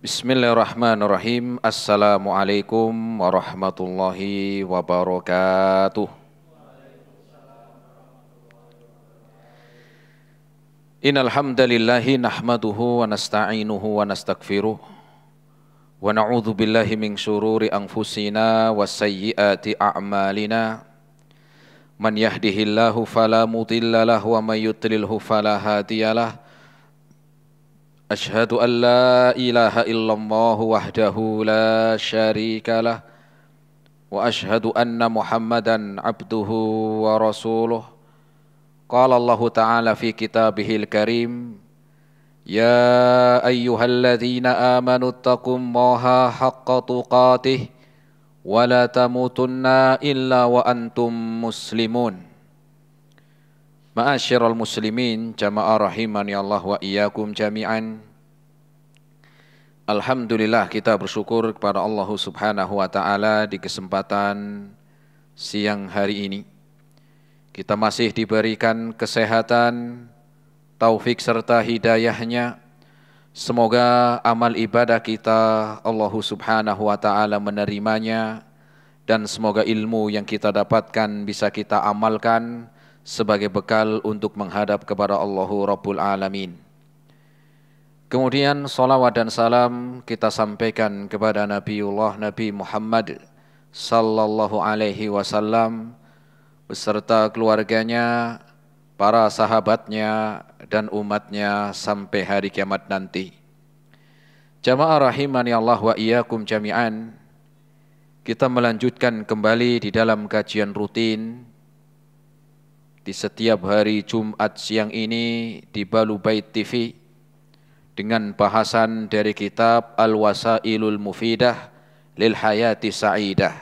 Bismillahirrahmanirrahim. Assalamualaikum warahmatullahi wabarakatuh. Innal hamdalillahi nahmaduhu wa nasta'inuhu wa nastaghfiruh wa na'udzu billahi min syururi anfusina wa sayyiati a'malina. Man yahdihillahu fala mudilla lahu wa may yudlilhu fala hadiyalah. Ashhadu an la ilaha illallah wahdahu la syarikalah wa ashhadu anna Muhammadan abduhu wa rasuluh. Qala Allah Ta'ala fi kitabihil karim, ya ayyuhalladzina amanu taqullaha haqqa tuqatih wa la tamutunna illa wa antum muslimun. Ma'asyiral muslimin, jamaah rahimani Allah wa iyyakum jami'an. Alhamdulillah, kita bersyukur kepada Allah Subhanahu wa taala di kesempatan siang hari ini. Kita masih diberikan kesehatan, taufik serta hidayahnya. Semoga amal ibadah kita Allah Subhanahu wa taala menerimanya, dan semoga ilmu yang kita dapatkan bisa kita amalkan sebagai bekal untuk menghadap kepada Allahu Rabbul Alamin. Kemudian salawat dan salam kita sampaikan kepada Nabi Muhammad sallallahu alaihi wasallam beserta keluarganya, para sahabatnya dan umatnya sampai hari kiamat nanti. Jamaah rahimani Allah wa iyyakum jami'an. Kita melanjutkan kembali di dalam kajian rutin di setiap hari Jumat siang ini di Balu Bait TV dengan bahasan dari kitab Al-Wasailul Mufidah lil Hayati Sa'idah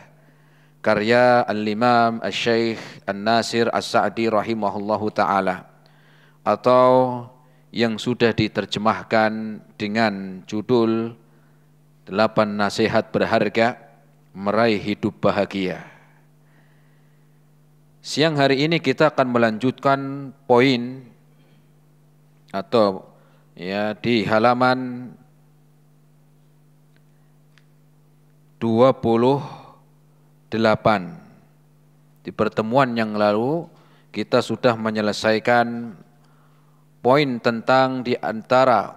karya Al-Imam Al-Syeikh An-Nasir As-Sa'di rahimahullahu ta'ala, atau yang sudah diterjemahkan dengan judul 8 Nasihat Berharga Meraih Hidup Bahagia. Siang hari ini kita akan melanjutkan poin atau di halaman 28. Di pertemuan yang lalu kita sudah menyelesaikan poin tentang di antara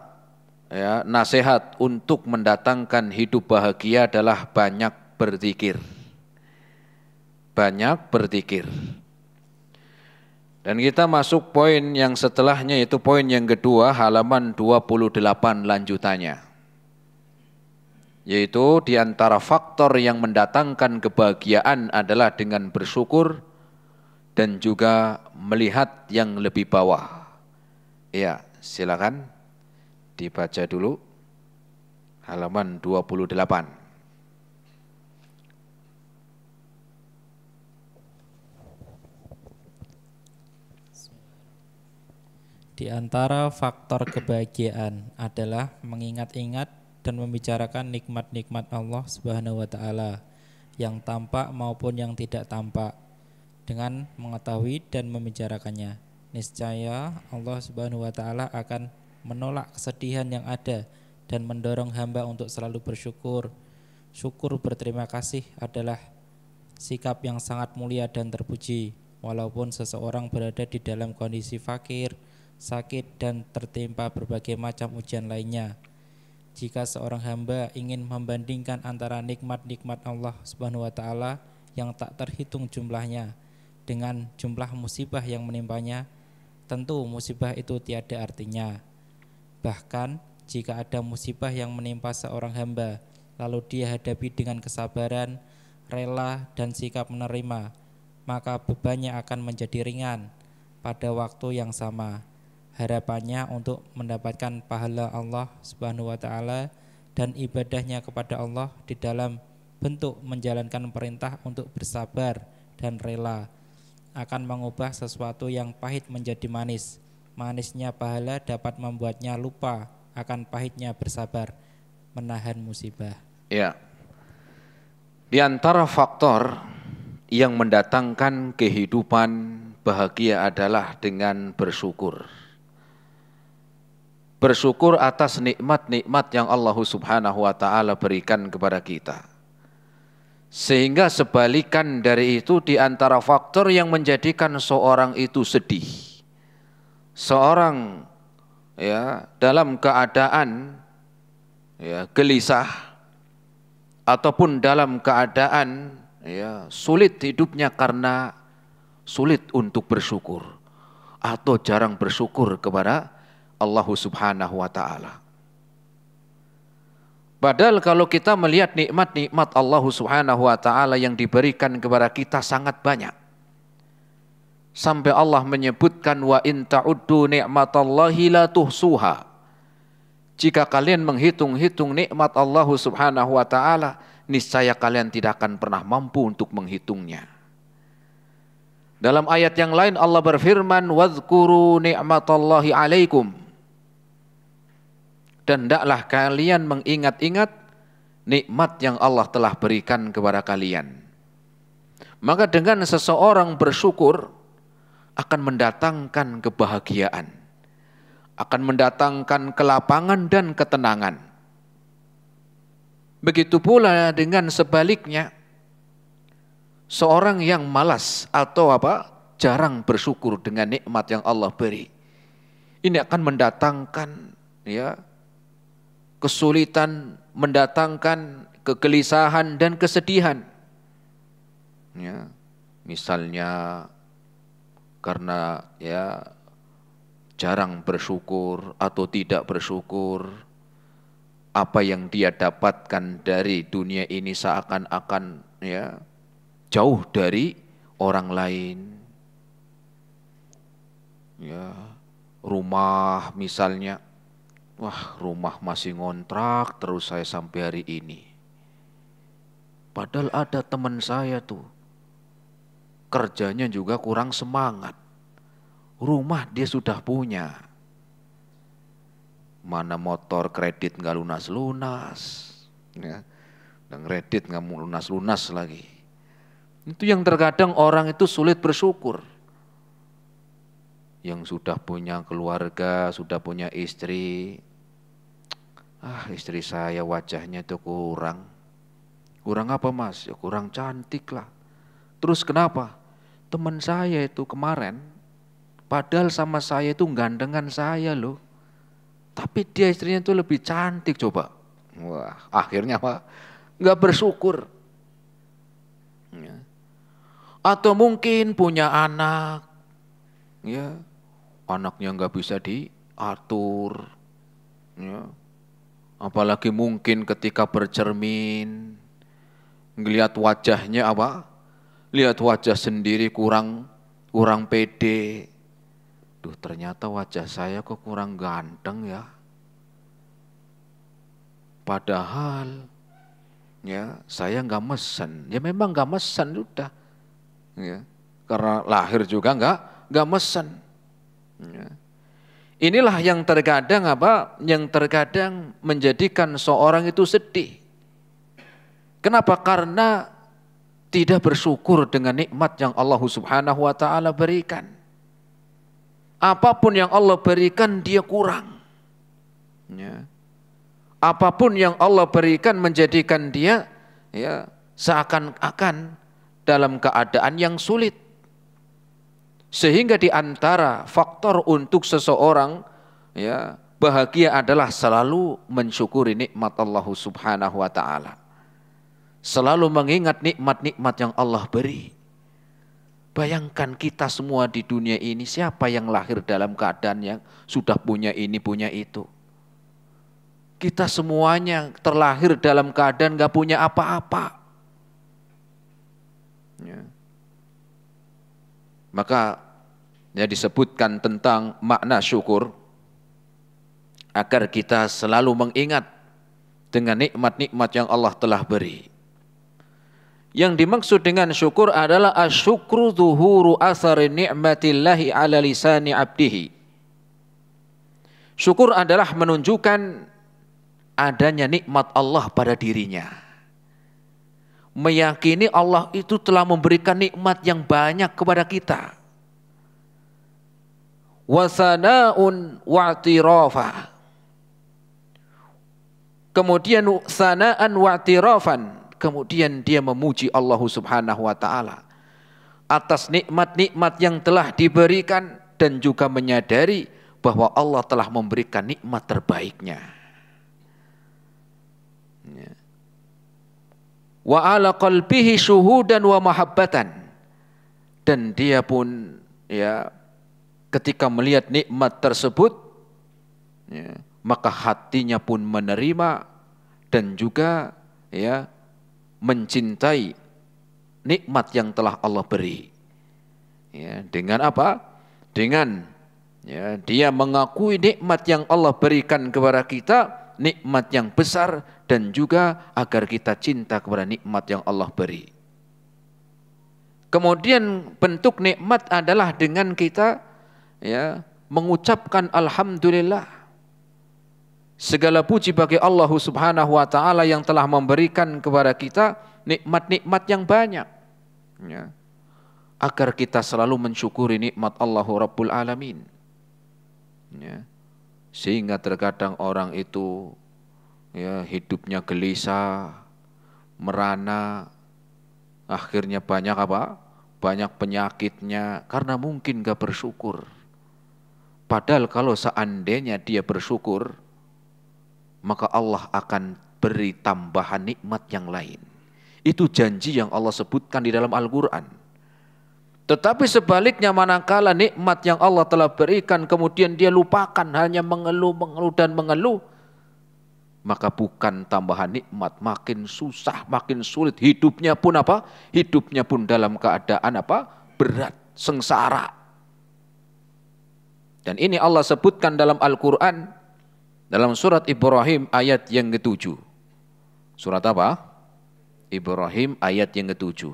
nasihat untuk mendatangkan hidup bahagia adalah banyak berzikir. Banyak berzikir. Dan kita masuk poin yang setelahnya, yaitu poin yang kedua, halaman 28 lanjutannya. Yaitu di antara faktor yang mendatangkan kebahagiaan adalah dengan bersyukur dan juga melihat yang lebih bawah. Ya, silakan dibaca dulu halaman 28. Di antara faktor kebahagiaan adalah mengingat-ingat dan membicarakan nikmat-nikmat Allah Subhanahu wa taala yang tampak maupun yang tidak tampak, dengan mengetahui dan membicarakannya. Niscaya Allah Subhanahu wa taala akan menolak kesedihan yang ada dan mendorong hamba untuk selalu bersyukur. Syukur berterima kasih adalah sikap yang sangat mulia dan terpuji, walaupun seseorang berada di dalam kondisi fakir, sakit, dan tertimpa berbagai macam ujian lainnya. Jika seorang hamba ingin membandingkan antara nikmat-nikmat Allah Subhanahu wa taala yang tak terhitung jumlahnya dengan jumlah musibah yang menimpanya, tentu musibah itu tiada artinya. Bahkan jika ada musibah yang menimpa seorang hamba, lalu dia hadapi dengan kesabaran, rela, dan sikap menerima, maka bebannya akan menjadi ringan pada waktu yang sama. Harapannya untuk mendapatkan pahala Allah Subhanahu wa taala dan ibadahnya kepada Allah di dalam bentuk menjalankan perintah untuk bersabar dan rela akan mengubah sesuatu yang pahit menjadi manis. Manisnya pahala dapat membuatnya lupa akan pahitnya bersabar menahan musibah. Ya. Di antara faktor yang mendatangkan kehidupan bahagia adalah dengan bersyukur. bersyukur atas nikmat-nikmat yang Allah Subhanahu wa taala berikan kepada kita. Sehingga sebalikan dari itu di antara faktor yang menjadikan seorang itu sedih. Seorang dalam keadaan gelisah ataupun dalam keadaan sulit hidupnya karena sulit untuk bersyukur atau jarang bersyukur kepada Allah Subhanahu wa taala. Padahal kalau kita melihat nikmat-nikmat Allah Subhanahu wa taala yang diberikan kepada kita sangat banyak. Sampai Allah menyebutkan wa in ta'uddu ni'matallahi la tuhsuha. Jika kalian menghitung-hitung nikmat Allah Subhanahu wa taala, niscaya kalian tidak akan pernah mampu untuk menghitungnya. Dalam ayat yang lain Allah berfirman, "Wadhkuru ni'matallahi 'alaikum." Dan hendaklah kalian mengingat-ingat nikmat yang Allah telah berikan kepada kalian. Maka dengan seseorang bersyukur akan mendatangkan kebahagiaan, akan mendatangkan kelapangan dan ketenangan. Begitu pula dengan sebaliknya, seorang yang malas atau jarang bersyukur dengan nikmat yang Allah beri, ini akan mendatangkan kesulitan, mendatangkan kegelisahan dan kesedihan. Misalnya karena jarang bersyukur atau tidak bersyukur, apa yang dia dapatkan dari dunia ini seakan-akan jauh dari orang lain. Rumah misalnya, wah rumah masih ngontrak terus saya sampai hari ini. Padahal ada teman saya tuh, kerjanya juga kurang semangat. Rumah dia sudah punya. Mana motor kredit nggak lunas-lunas. Dan kredit nggak lunas-lunas lagi. Itu yang terkadang orang itu sulit bersyukur. Yang sudah punya keluarga, sudah punya istri. Istri saya wajahnya itu kurang. Kurang apa mas? Ya kurang cantik lah. Terus kenapa? Teman saya itu kemarin, padahal sama saya itu gandengan saya loh. Tapi dia istrinya itu lebih cantik coba. Wah, akhirnya nggak bersyukur. Atau mungkin punya anak, anaknya nggak bisa diatur. Apalagi mungkin ketika bercermin, ngelihat wajahnya lihat wajah sendiri kurang pede. Duh, ternyata wajah saya kok kurang ganteng ya. Padahal saya nggak mesen. Ya memang nggak mesen sudah. Karena lahir juga nggak mesen. Inilah yang terkadang yang terkadang menjadikan seorang itu sedih. Kenapa? Karena tidak bersyukur dengan nikmat yang Allah Subhanahu wa taala berikan. Apapun yang Allah berikan dia kurang. Apapun yang Allah berikan menjadikan dia seakan-akan dalam keadaan yang sulit. Sehingga di antara faktor untuk seseorang bahagia adalah selalu mensyukuri nikmat Allah Subhanahu wa taala. Selalu mengingat nikmat-nikmat yang Allah beri. Bayangkan kita semua di dunia ini, siapa yang lahir dalam keadaan yang sudah punya ini, punya itu. Kita semuanya terlahir dalam keadaan gak punya apa-apa. Maka disebutkan tentang makna syukur, agar kita selalu mengingat dengan nikmat-nikmat yang Allah telah beri. Yang dimaksud dengan syukur adalah asyukru zuhuru athari ni'matillahi ala lisani abdihi. Syukur adalah menunjukkan adanya nikmat Allah pada dirinya. Meyakini Allah itu telah memberikan nikmat yang banyak kepada kita. Wa sana'un wa'tirafa. kemudian sana'an wa'tirafan, kemudian dia memuji Allah Subhanahu wa taala atas nikmat-nikmat yang telah diberikan dan juga menyadari bahwa Allah telah memberikan nikmat terbaiknya. Wa ala qalbihi syuhudan wa mahabbatan, dan dia pun ya ketika melihat nikmat tersebut ya, maka hatinya pun menerima dan juga ya mencintai nikmat yang telah Allah beri. Ya, dengan apa? Dengan ya, dia mengakui nikmat yang Allah berikan kepada kita, nikmat yang besar, dan juga agar kita cinta kepada nikmat yang Allah beri. Kemudian bentuk nikmat adalah dengan kita ya mengucapkan alhamdulillah. Segala puji bagi Allah Subhanahu wa taala yang telah memberikan kepada kita nikmat-nikmat yang banyak. Ya. Agar kita selalu mensyukuri nikmat Allah Rabbul Alamin. Ya. Sehingga terkadang orang itu ya hidupnya gelisah, merana, akhirnya banyak apa? Banyak penyakitnya karena mungkin gak bersyukur. Padahal kalau seandainya dia bersyukur, maka Allah akan beri tambahan nikmat yang lain. Itu janji yang Allah sebutkan di dalam Al-Quran. Tetapi sebaliknya manakala nikmat yang Allah telah berikan kemudian dia lupakan, hanya mengeluh dan mengeluh, maka bukan tambahan nikmat, makin susah, makin sulit hidupnya pun apa? Hidupnya pun dalam keadaan apa? Berat, sengsara. Dan ini Allah sebutkan dalam Al-Quran dalam surat Ibrahim ayat yang ke-7. Surat apa? Ibrahim ayat yang ke-7.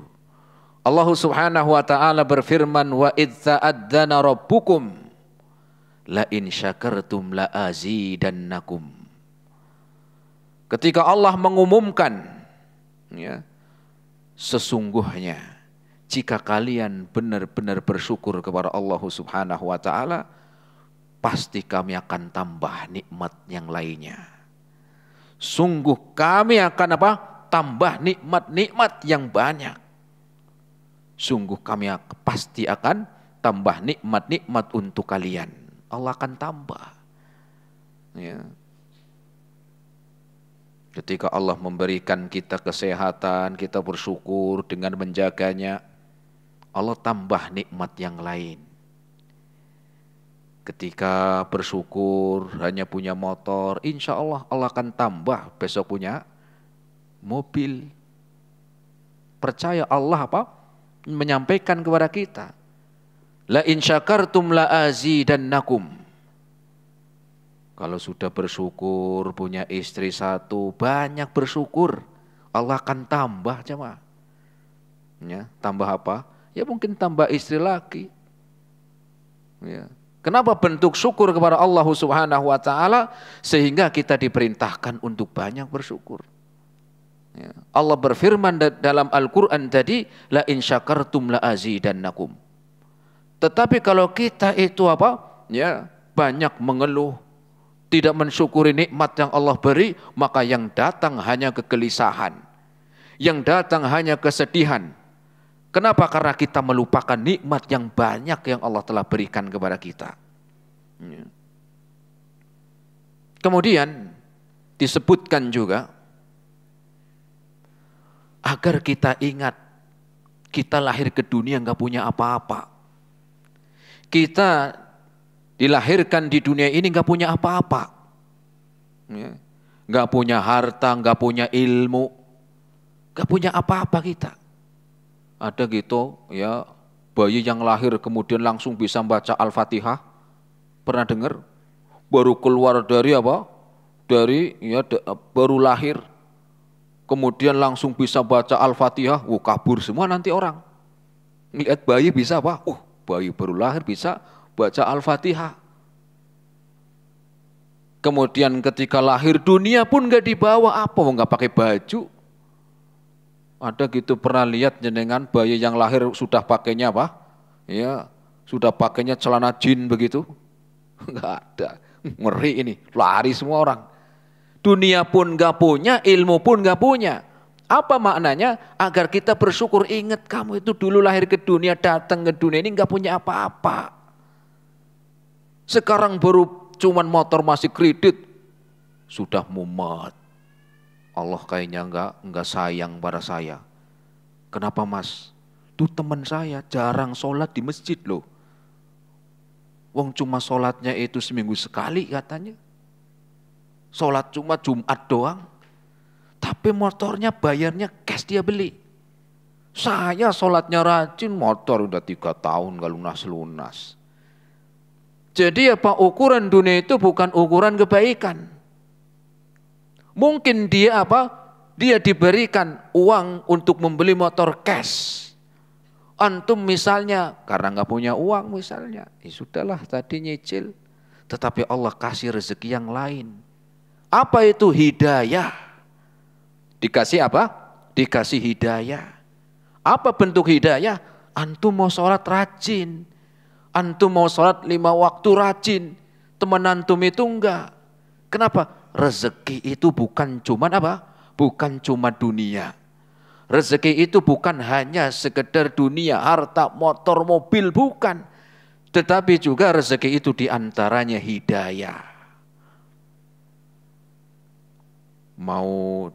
Allah Subhanahu wa taala berfirman, wa idz ta'adzana rabbukum la in syakartum la azidannakum. Ketika Allah mengumumkan ya, sesungguhnya jika kalian benar-benar bersyukur kepada Allah Subhanahu wa taala, pasti kami akan tambah nikmat yang lainnya. Sungguh kami akan apa? Tambah nikmat-nikmat yang banyak. Sungguh kami pasti akan tambah nikmat-nikmat untuk kalian. Allah akan tambah. Ya. Ketika Allah memberikan kita kesehatan, kita bersyukur dengan menjaganya, Allah tambah nikmat yang lain. Ketika bersyukur hanya punya motor, insya Allah Allah akan tambah besok punya mobil. Percaya Allah apa? Menyampaikan kepada kita, la in syakartum la azidannakum. Kalau sudah bersyukur punya istri satu, banyak bersyukur, Allah akan tambah jemaah. Ya, tambah apa? Ya mungkin tambah istri lagi. Ya. Kenapa bentuk syukur kepada Allah Subhanahu wa taala? Sehingga kita diperintahkan untuk banyak bersyukur. Ya. Allah berfirman dalam Al-Quran tadi, la in syakartum la azidannakum. Tetapi kalau kita itu apa? Ya, banyak mengeluh, tidak mensyukuri nikmat yang Allah beri, maka yang datang hanya kegelisahan, yang datang hanya kesedihan. Kenapa? Karena kita melupakan nikmat yang banyak yang Allah telah berikan kepada kita. Ya. Kemudian disebutkan juga agar kita ingat, kita lahir ke dunia nggak punya apa-apa. Kita dilahirkan di dunia ini nggak punya apa-apa, nggak punya harta, nggak punya ilmu, nggak punya apa-apa kita. Ada gitu ya, bayi yang lahir kemudian langsung bisa membaca Al-Fatihah, pernah dengar? Baru keluar dari apa? Dari ya baru lahir, kemudian langsung bisa baca Al-Fatihah, kabur semua nanti orang. Lihat bayi bisa apa? Bayi baru lahir bisa baca Al-Fatihah. Kemudian ketika lahir dunia pun nggak dibawa apa, nggak pakai baju. Ada gitu pernah lihat jenengan bayi yang lahir sudah pakainya apa? Ya, sudah pakainya celana jin begitu? Nggak ada. Ngeri ini, lari semua orang. Dunia pun nggak punya, ilmu pun nggak punya. Apa maknanya? Agar kita bersyukur, ingat kamu itu dulu lahir ke dunia, datang ke dunia ini nggak punya apa-apa. Sekarang baru cuman motor masih kredit, sudah mumet. Allah kayaknya nggak sayang pada saya. Kenapa mas? Tuh teman saya jarang sholat di masjid loh. Wong cuma sholatnya itu seminggu sekali katanya. Sholat cuma Jumat doang. Tapi motornya bayarnya cash dia beli. Saya sholatnya rajin, motor udah 3 tahun gak lunas-lunas. Jadi apa, ukuran dunia itu bukan ukuran kebaikan. Mungkin dia apa? Dia diberikan uang untuk membeli motor cash. Antum misalnya karena nggak punya uang misalnya, ya sudahlah tadi nyicil. Tetapi Allah kasih rezeki yang lain. Apa itu hidayah? Dikasih apa? Dikasih hidayah. Apa bentuk hidayah? Antum mau sholat rajin. Antum mau sholat 5 waktu rajin. Teman antum itu enggak. Kenapa? Rezeki itu bukan cuman apa? Bukan cuma dunia. Rezeki itu bukan hanya sekedar dunia, harta, motor, mobil, bukan. Tetapi juga rezeki itu diantaranya hidayah. Mau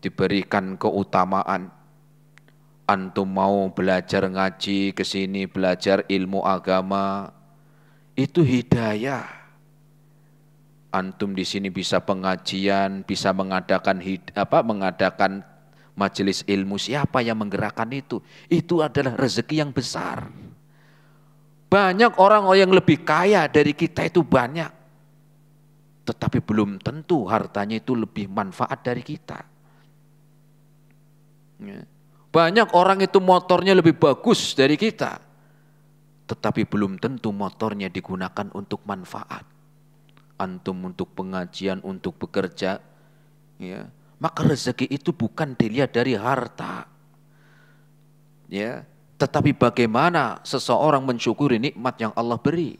diberikan keutamaan. Antum mau belajar ngaji ke sini, belajar ilmu agama, itu hidayah. Antum di sini bisa pengajian, bisa mengadakan majelis ilmu. Siapa yang menggerakkan itu? Itu adalah rezeki yang besar. Banyak orang yang lebih kaya dari kita itu banyak. Tetapi belum tentu hartanya itu lebih manfaat dari kita. Banyak orang itu motornya lebih bagus dari kita. Tetapi belum tentu motornya digunakan untuk manfaat. Antum untuk pengajian, untuk bekerja, ya, maka rezeki itu bukan dilihat dari harta, ya, tetapi bagaimana seseorang mensyukuri nikmat yang Allah beri.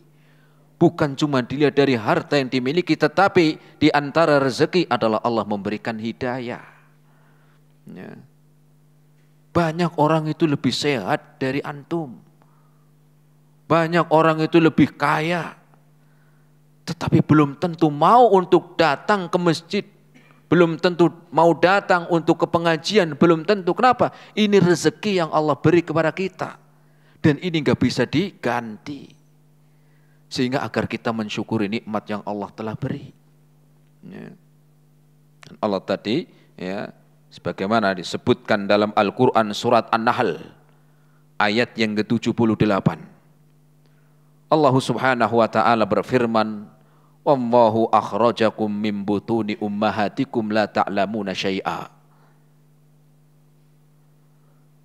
Bukan cuma dilihat dari harta yang dimiliki, tetapi di antara rezeki adalah Allah memberikan hidayah. Ya. Banyak orang itu lebih sehat dari antum, banyak orang itu lebih kaya. Tetapi belum tentu mau untuk datang ke masjid, belum tentu mau datang untuk ke pengajian, belum tentu. Kenapa? Ini rezeki yang Allah beri kepada kita. Dan ini gak bisa diganti. Sehingga agar kita mensyukuri nikmat yang Allah telah beri. Ya. Allah tadi, ya, sebagaimana disebutkan dalam Al-Quran surat An-Nahl, ayat yang ke-78. Allah subhanahu wa ta'ala berfirman, Wallahu akhrajakum min butuni ummahatikum la ta'lamuna syai'a.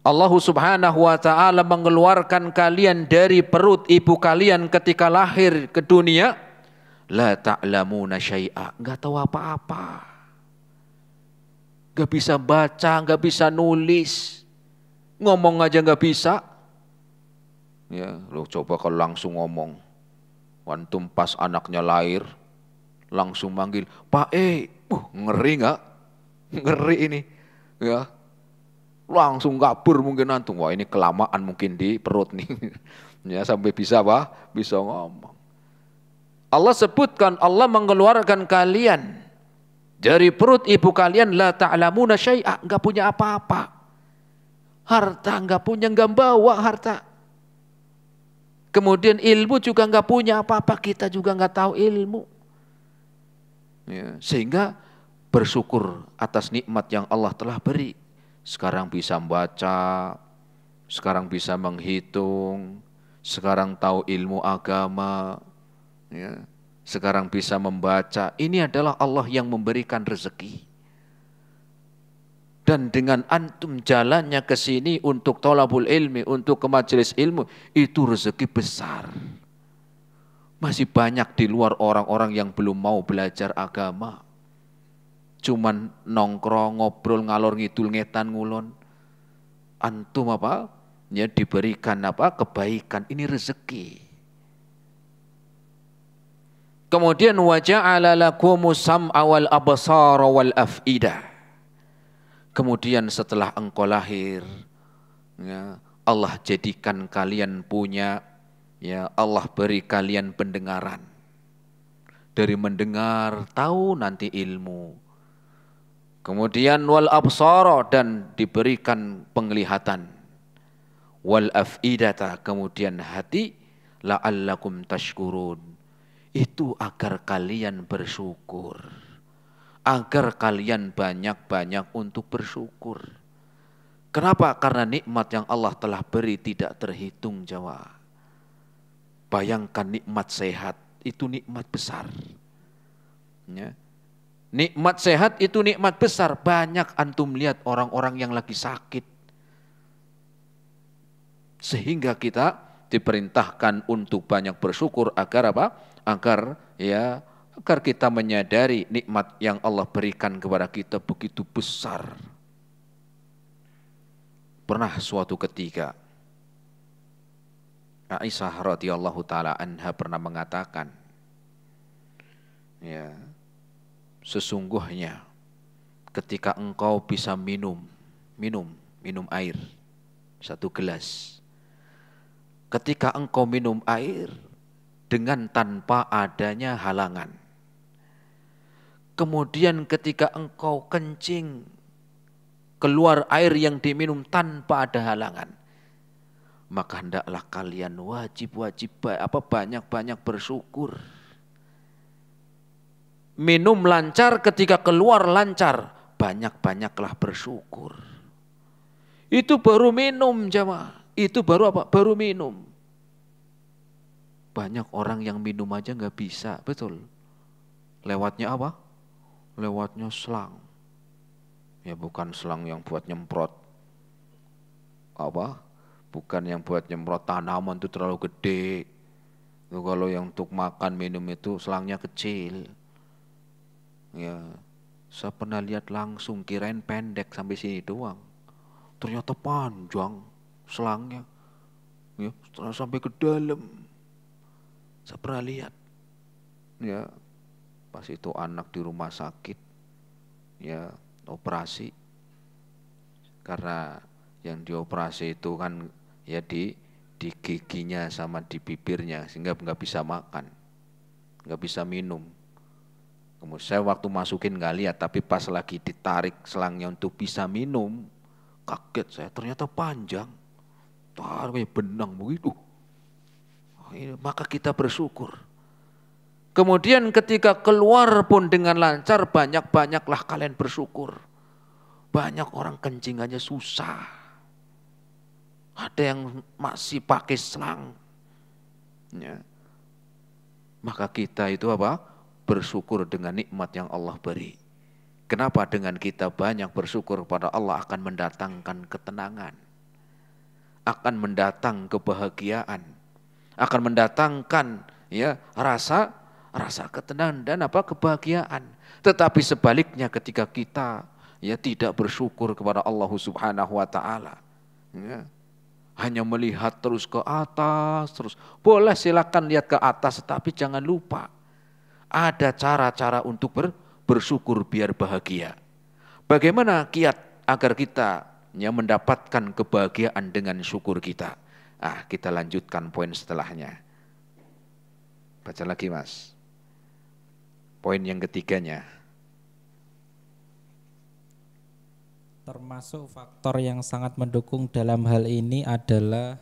Allah subhanahu wa ta'ala mengeluarkan kalian dari perut ibu kalian ketika lahir ke dunia. La ta'lamuna syai'a. Enggak tahu apa-apa. Enggak bisa baca, enggak bisa nulis. Ngomong aja enggak bisa. Ya, lo coba kalau langsung ngomong. Antum pas anaknya lahir, langsung manggil, Pak ngeri nggak? Ngeri ini, ya. Langsung kabur mungkin antum, wah ini kelamaan mungkin di perut nih, ya sampai bisa apa? Bisa ngomong. Allah sebutkan, Allah mengeluarkan kalian dari perut ibu kalian, la ta'lamuna syai'a, nggak punya apa-apa, harta nggak punya, nggak bawa harta. Kemudian ilmu juga nggak punya apa-apa, kita juga nggak tahu ilmu. Ya, sehingga bersyukur atas nikmat yang Allah telah beri. Sekarang bisa membaca, sekarang bisa menghitung, sekarang tahu ilmu agama, ya, sekarang bisa membaca. Ini adalah Allah yang memberikan rezeki. Dan dengan antum jalannya ke sini untuk thalabul ilmi, untuk ke majelis ilmu, itu rezeki besar. Masih banyak di luar orang-orang yang belum mau belajar agama. Cuman nongkrong, ngobrol, ngalor ngidul, ngetan ngulon. Antum apa? Ya diberikan apa? Kebaikan, ini rezeki. Kemudian wa ja'ala lakumus sam'a wal absara wal af'idah. Kemudian setelah engkau lahir, ya, Allah jadikan kalian punya, ya Allah beri kalian pendengaran. Dari mendengar tahu nanti ilmu. Kemudian wal absara dan diberikan penglihatan. Wal af'idata kemudian hati la'allakum tashkurun. Itu agar kalian bersyukur. Agar kalian banyak-banyak untuk bersyukur. Kenapa? Karena nikmat yang Allah telah beri tidak terhitung jemaah. Bayangkan nikmat sehat, itu nikmat besar. Ya. Nikmat sehat itu nikmat besar. Banyak antum lihat orang-orang yang lagi sakit. Sehingga kita diperintahkan untuk banyak bersyukur agar apa? Agar kita menyadari nikmat yang Allah berikan kepada kita begitu besar. Pernah suatu ketika Aisyah radhiyallahu taala anha pernah mengatakan, ya, sesungguhnya ketika engkau bisa minum air 1 gelas. Ketika engkau minum air dengan tanpa adanya halangan. Kemudian ketika engkau kencing, keluar air yang diminum tanpa ada halangan. Maka hendaklah kalian banyak-banyak bersyukur. Minum lancar, ketika keluar lancar, banyak-banyaklah bersyukur. Itu baru minum jemaah. Itu baru apa? Baru minum. Banyak orang yang minum aja nggak bisa, betul. Lewatnya apa? Lewatnya selang. Ya bukan selang yang buat nyemprot. Apa? Bukan yang buat nyemprot tanaman itu terlalu gede. Itu kalau yang untuk makan minum itu selangnya kecil. Ya, saya pernah lihat langsung, kirain pendek sampai sini doang. Ternyata panjang selangnya. Ya, sampai ke dalam. Saya pernah lihat, ya pas itu anak di rumah sakit, ya operasi, karena yang dioperasi itu kan ya di giginya sama di bibirnya, sehingga nggak bisa makan, nggak bisa minum. Kemudian saya waktu masukin nggak lihat, tapi pas lagi ditarik selangnya untuk bisa minum, kaget saya, ternyata panjang, kayak benang begitu. Maka kita bersyukur. Kemudian ketika keluar pun dengan lancar, banyak-banyaklah kalian bersyukur. Banyak orang kencing aja susah. Ada yang masih pakai selang. Ya. Maka kita itu apa? Bersyukur dengan nikmat yang Allah beri. Kenapa? Dengan kita banyak bersyukur kepada Allah akan mendatangkan ketenangan. Akan mendatang kebahagiaan. Akan mendatangkan ya rasa ketenangan dan apa kebahagiaan. Tetapi sebaliknya ketika kita ya tidak bersyukur kepada Allah Subhanahu wa taala, ya, hanya melihat terus ke atas terus. Boleh silakan lihat ke atas, tetapi jangan lupa ada cara-cara untuk bersyukur biar bahagia. Bagaimana kiat agar kita ya mendapatkan kebahagiaan dengan syukur kita? Kita lanjutkan poin setelahnya. Baca lagi Mas. Poin yang ketiganya. Termasuk faktor yang sangat mendukung dalam hal ini adalah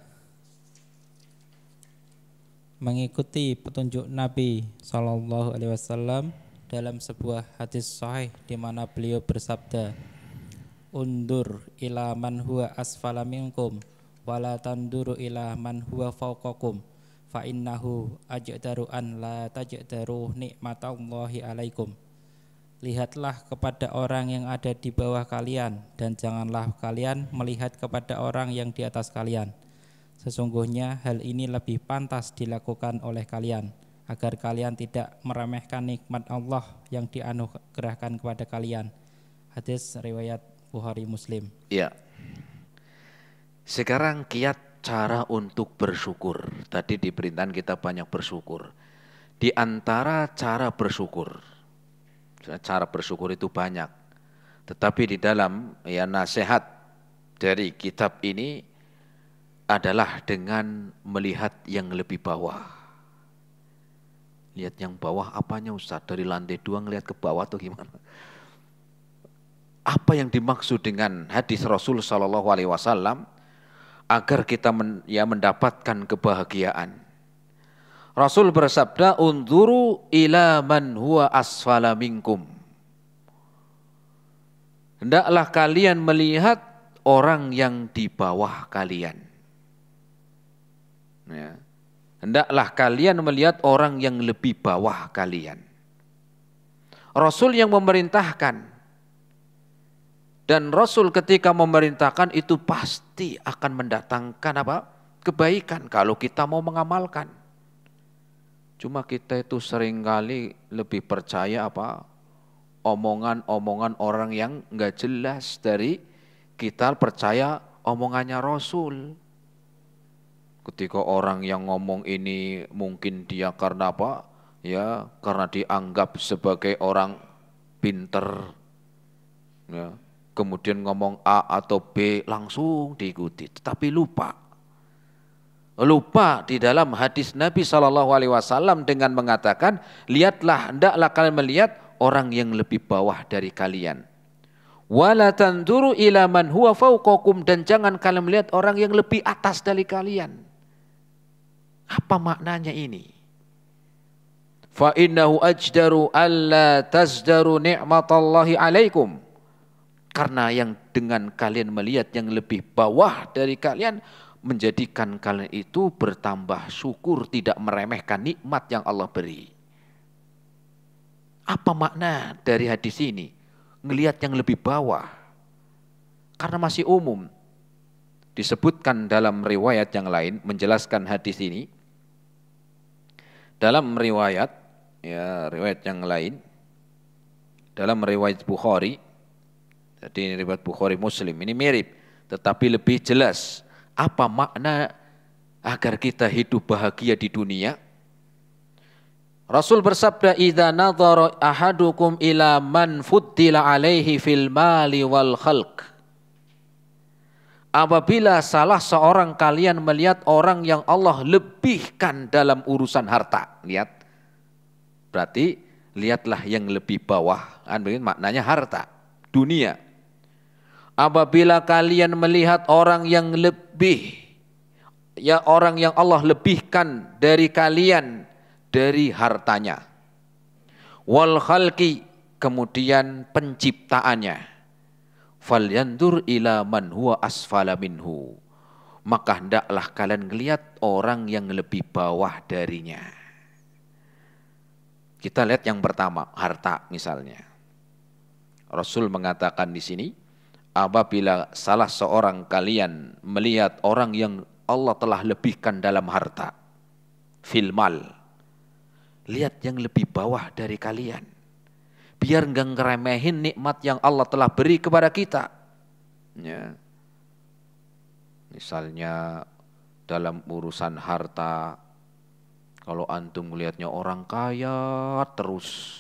mengikuti petunjuk Nabi SAW dalam sebuah hadis sahih di mana beliau bersabda, "Undur ila man huwa asfala minkum wala tanduru ila man huwa fawqakum fa innahu ajdaru an la tajdaru nikmatallahi alaikum." Lihatlah kepada orang yang ada di bawah kalian dan janganlah kalian melihat kepada orang yang di atas kalian. Sesungguhnya hal ini lebih pantas dilakukan oleh kalian agar kalian tidak meremehkan nikmat Allah yang dianugerahkan kepada kalian. Hadis riwayat Bukhari Muslim. Ya. Sekarang kiat cara untuk bersyukur. Tadi diperintahkan kita banyak bersyukur. Di antara cara bersyukur itu banyak. Tetapi di dalam nasihat dari kitab ini adalah dengan melihat yang lebih bawah. Lihat yang bawah apanya Ustaz? Dari lantai 2 ngelihat ke bawah atau gimana? Apa yang dimaksud dengan hadis Rasul Shallallahu Alaihi Wasallam agar kita mendapatkan kebahagiaan? Rasul bersabda, "Unzuru ila man huwa asfala minkum." Hendaklah kalian melihat orang yang di bawah kalian. Ya. Hendaklah kalian melihat orang yang lebih bawah kalian. Rasul yang memerintahkan. Dan Rasul ketika memerintahkan itu pasti akan mendatangkan kebaikan kalau kita mau mengamalkan. Cuma kita itu seringkali lebih percaya omongan-omongan orang yang enggak jelas dari kita percaya omongannya Rasul. Ketika orang yang ngomong ini mungkin dia karena karena dianggap sebagai orang pinter. Ya. Kemudian ngomong A atau B langsung diikuti, tetapi lupa di dalam hadis Nabi SAW dengan mengatakan, lihatlah, hendaklah kalian melihat orang yang lebih bawah dari kalian. Wala tanduru ila man huwa fawqakum, dan jangan kalian melihat orang yang lebih atas dari kalian. Apa maknanya ini? Fa innahu ajdaru alla tazdaru ni'matallahi alaikum. Karena yang dengan kalian melihat yang lebih bawah dari kalian menjadikan kalian itu bertambah syukur, tidak meremehkan nikmat yang Allah beri. Apa makna dari hadis ini? Ngelihat yang lebih bawah. Karena masih umum. Disebutkan dalam riwayat yang lain menjelaskan hadis ini. Dalam riwayat yang lain, dalam riwayat Bukhari, jadi riwayat Bukhari Muslim ini mirip, tetapi lebih jelas apa makna agar kita hidup bahagia di dunia. Rasul bersabda, "Idza nadhara ahadukum ila man fuddila alaihi fil mali wal khalq." Apabila salah seorang kalian melihat orang yang Allah lebihkan dalam urusan harta, lihat. Berarti lihatlah yang lebih bawah, maknanya harta, dunia. Apabila kalian melihat orang yang orang yang Allah lebihkan dari kalian dari hartanya, wal khalqi, kemudian penciptaannya, falyandur ila man huwa asfala minhu, maka hendaklah kalian melihat orang yang lebih bawah darinya. Kita lihat yang pertama, harta misalnya. Rasul mengatakan di sini, apabila salah seorang kalian melihat orang yang Allah telah lebihkan dalam harta, fil mal, lihat yang lebih bawah dari kalian. Biar enggak ngeremehin nikmat yang Allah telah beri kepada kita. Ya. Misalnya dalam urusan harta, kalau antum melihatnya orang kaya terus,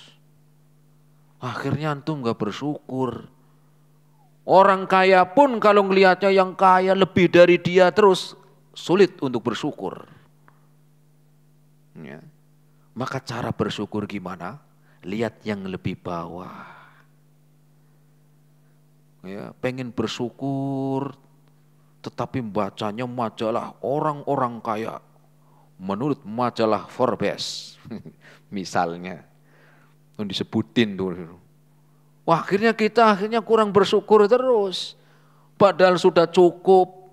akhirnya antum enggak bersyukur. Orang kaya pun kalau melihatnya yang kaya lebih dari dia terus, sulit untuk bersyukur. Ya. Maka cara bersyukur gimana? Lihat yang lebih bawah. Ya, pengen bersyukur, tetapi bacanya majalah orang-orang kaya. Menurut majalah Forbes, misalnya, disebutin tuh. Wah, kita kurang bersyukur terus. Padahal sudah cukup.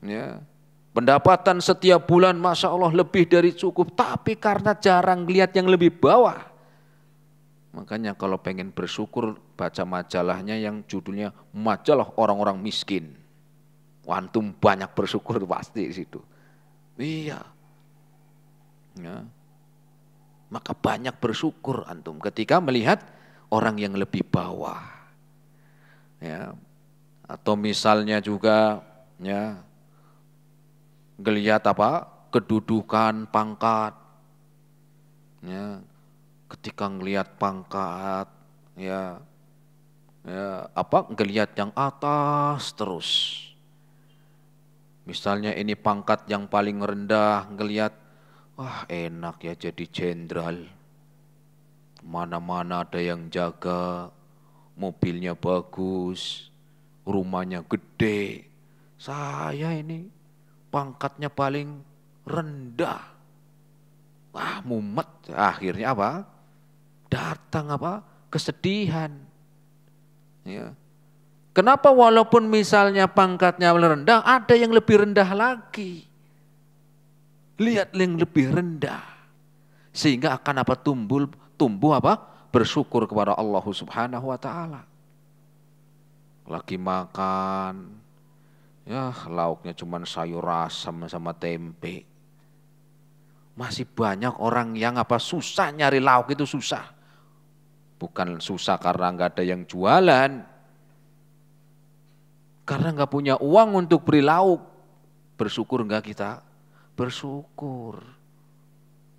Ya. Pendapatan setiap bulan Masya Allah lebih dari cukup. Tapi karena jarang lihat yang lebih bawah. Makanya kalau pengen bersyukur, baca majalahnya yang judulnya Majalah Orang-Orang Miskin. Wah, antum banyak bersyukur pasti di situ. Iya. Ya. Maka banyak bersyukur antum ketika melihat orang yang lebih bawah, ya, atau misalnya juga, ya, ngelihat kedudukan, pangkat, Ya, ketika ngelihat pangkat, ya ngelihat yang atas terus. Misalnya ini pangkat yang paling rendah, ngelihat, wah enak ya jadi jenderal. Mana-mana ada yang jaga, mobilnya bagus, rumahnya gede. Saya ini pangkatnya paling rendah. Wah mumet. Akhirnya apa? Datang apa? Kesedihan. Ya. Kenapa walaupun misalnya pangkatnya rendah, ada yang lebih rendah lagi. Lihat yang lebih rendah. Sehingga akan apa? Tumbuh apa? Bersyukur kepada Allah Subhanahu wa taala. Lagi makan, ya lauknya cuma sayur asam sama tempe. Masih banyak orang yang apa? Susah nyari lauk, itu susah. Bukan susah karena nggak ada yang jualan. Karena nggak punya uang untuk beli lauk. Bersyukur nggak kita? Bersyukur.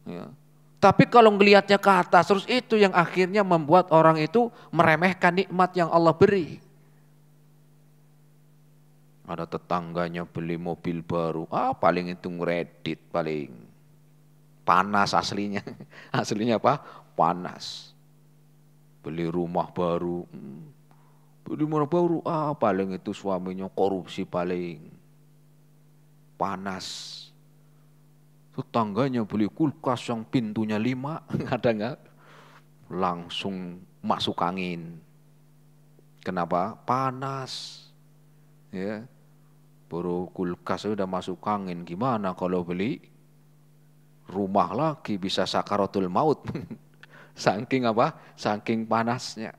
Ya. Tapi kalau ngelihatnya ke atas terus, itu yang akhirnya membuat orang itu meremehkan nikmat yang Allah beri. Ada tetangganya beli mobil baru, paling itu ngeredit, paling panas aslinya. Aslinya apa? Panas. Beli rumah baru, paling itu suaminya korupsi, paling panas. Tetangganya beli kulkas yang pintunya 5, ada nggak? Langsung masuk angin. Kenapa? Panas. Ya, baru kulkas udah masuk angin, gimana kalau beli rumah lagi, bisa sakaratul maut. Saking apa? Saking panasnya.